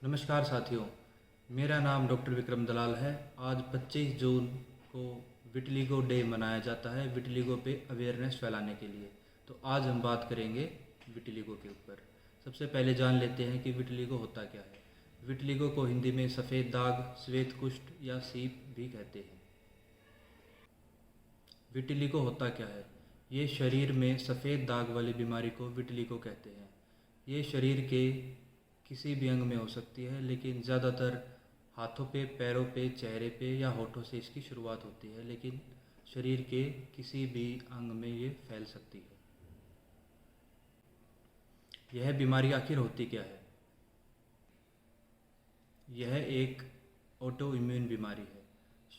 नमस्कार साथियों, मेरा नाम डॉक्टर विक्रम दलाल है। आज 25 जून को विटिलिगो डे मनाया जाता है विटिलिगो पे अवेयरनेस फैलाने के लिए। तो आज हम बात करेंगे विटिलिगो के ऊपर। सबसे पहले जान लेते हैं कि विटिलिगो होता क्या है। विटिलिगो को हिंदी में सफ़ेद दाग, श्वेत कुष्ठ या सीप भी कहते हैं। विटिलिगो होता क्या है? ये शरीर में सफ़ेद दाग वाली बीमारी को विटिलिगो कहते हैं। ये शरीर के किसी भी अंग में हो सकती है, लेकिन ज़्यादातर हाथों पे, पैरों पे, चेहरे पे या होठों से इसकी शुरुआत होती है, लेकिन शरीर के किसी भी अंग में ये फैल सकती है। यह बीमारी आखिर होती क्या है? यह एक ऑटो इम्यून बीमारी है।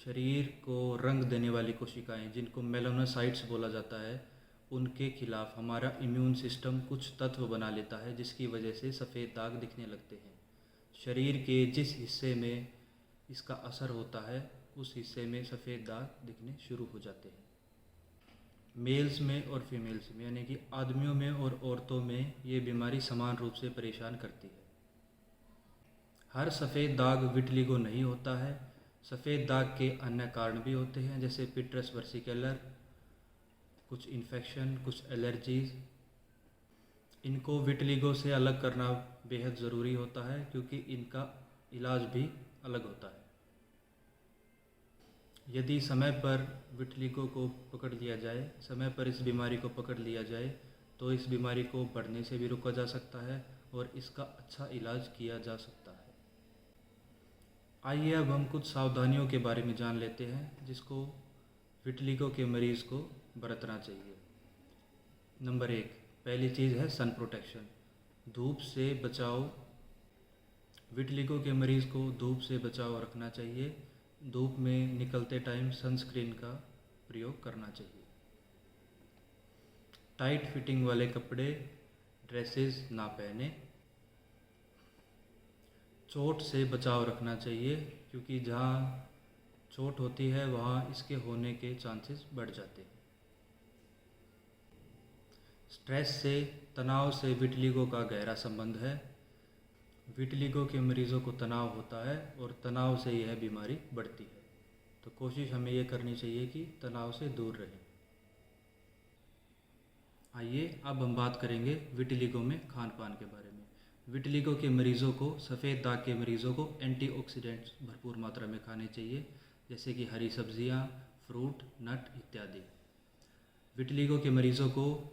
शरीर को रंग देने वाली कोशिकाएं, जिनको मेलानोसाइट्स बोला जाता है, उनके खिलाफ हमारा इम्यून सिस्टम कुछ तत्व बना लेता है, जिसकी वजह से सफ़ेद दाग दिखने लगते हैं। शरीर के जिस हिस्से में इसका असर होता है, उस हिस्से में सफ़ेद दाग दिखने शुरू हो जाते हैं। मेल्स में और फीमेल्स में, यानी कि आदमियों में और औरतों में ये बीमारी समान रूप से परेशान करती है। हर सफ़ेद दाग विटिलिगो नहीं होता है। सफ़ेद दाग के अन्य कारण भी होते हैं, जैसे पिट्रस वर्सिकेलर, कुछ इन्फेक्शन, कुछ एलर्जीज। इनको विटिलिगो से अलग करना बेहद ज़रूरी होता है, क्योंकि इनका इलाज भी अलग होता है। यदि समय पर विटिलिगो को पकड़ लिया जाए, समय पर इस बीमारी को पकड़ लिया जाए, तो इस बीमारी को बढ़ने से भी रोका जा सकता है और इसका अच्छा इलाज किया जा सकता है। आइए अब हम कुछ सावधानियों के बारे में जान लेते हैं, जिसको विटिलिगो के मरीज़ को बरतना चाहिए। नंबर 1, पहली चीज़ है सन प्रोटेक्शन, धूप से बचाव। विटिलिगो के मरीज़ को धूप से बचाव रखना चाहिए। धूप में निकलते टाइम सनस्क्रीन का प्रयोग करना चाहिए। टाइट फिटिंग वाले कपड़े, ड्रेसेस ना पहने। चोट से बचाव रखना चाहिए, क्योंकि जहाँ चोट होती है वहाँ इसके होने के चांसेस बढ़ जाते हैं। स्ट्रेस से, तनाव से विटिलिगो का गहरा संबंध है। विटिलिगो के मरीज़ों को तनाव होता है और तनाव से यह बीमारी बढ़ती है। तो कोशिश हमें ये करनी चाहिए कि तनाव से दूर रहें। आइए अब हम बात करेंगे विटिलिगो में खान पान के बारे में। विटिलिगो के मरीज़ों को, सफ़ेद दाग के मरीज़ों को एंटीऑक्सीडेंट्स भरपूर मात्रा में खाने चाहिए, जैसे कि हरी सब्जियां, फ्रूट, नट इत्यादि। विटिलिगो के मरीज़ों को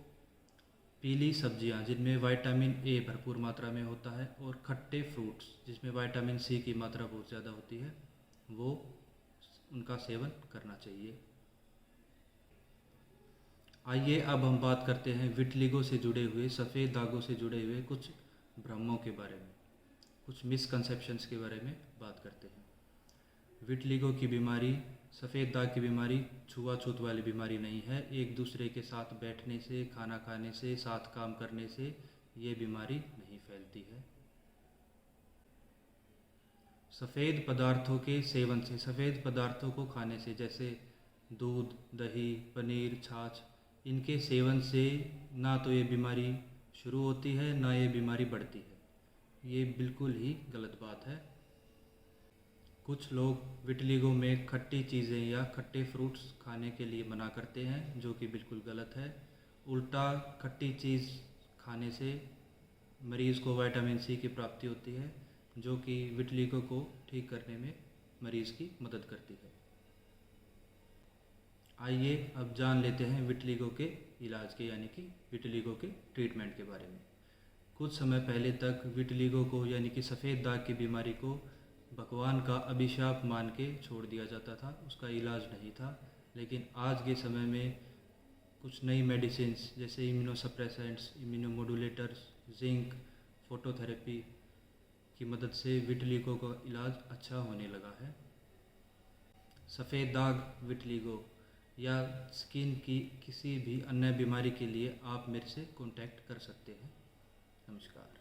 पीली सब्जियां, जिनमें विटामिन ए भरपूर मात्रा में होता है, और खट्टे फ्रूट्स, जिसमें विटामिन सी की मात्रा बहुत ज़्यादा होती है, वो उनका सेवन करना चाहिए। आइए अब हम बात करते हैं विटिलिगो से जुड़े हुए, सफ़ेद दागों से जुड़े हुए कुछ भ्रमों के बारे में, कुछ मिसकंसेप्शंस के बारे में बात करते हैं। विटिलिगो की बीमारी, सफ़ेद दाग की बीमारी छुआछूत वाली बीमारी नहीं है। एक दूसरे के साथ बैठने से, खाना खाने से, साथ काम करने से ये बीमारी नहीं फैलती है। सफ़ेद पदार्थों के सेवन से, सफ़ेद पदार्थों को खाने से, जैसे दूध, दही, पनीर, छाछ, इनके सेवन से ना तो ये बीमारी शुरू होती है, ना ये बीमारी बढ़ती है। ये बिल्कुल ही गलत बात है। कुछ लोग विटिलिगो में खट्टी चीज़ें या खट्टे फ्रूट्स खाने के लिए मना करते हैं, जो कि बिल्कुल गलत है। उल्टा, खट्टी चीज़ खाने से मरीज़ को विटामिन सी की प्राप्ति होती है, जो कि विटिलिगो को ठीक करने में मरीज़ की मदद करती है। आइए अब जान लेते हैं विटिलिगो के इलाज के, यानी कि विटिलिगो के ट्रीटमेंट के बारे में। कुछ समय पहले तक विटिलिगो को, यानी कि सफ़ेद दाग की बीमारी को, भगवान का अभिशाप मान के छोड़ दिया जाता था, उसका इलाज नहीं था। लेकिन आज के समय में कुछ नई मेडिसिन्स, जैसे इम्यूनोसप्रेसेंट्स, इम्यूनोमोडुलेटर्स, जिंक, फोटोथेरेपी की मदद से विटिलिगो का इलाज अच्छा होने लगा है। सफ़ेद दाग, विटिलिगो या स्किन की किसी भी अन्य बीमारी के लिए आप मेरे से कांटेक्ट कर सकते हैं। नमस्कार।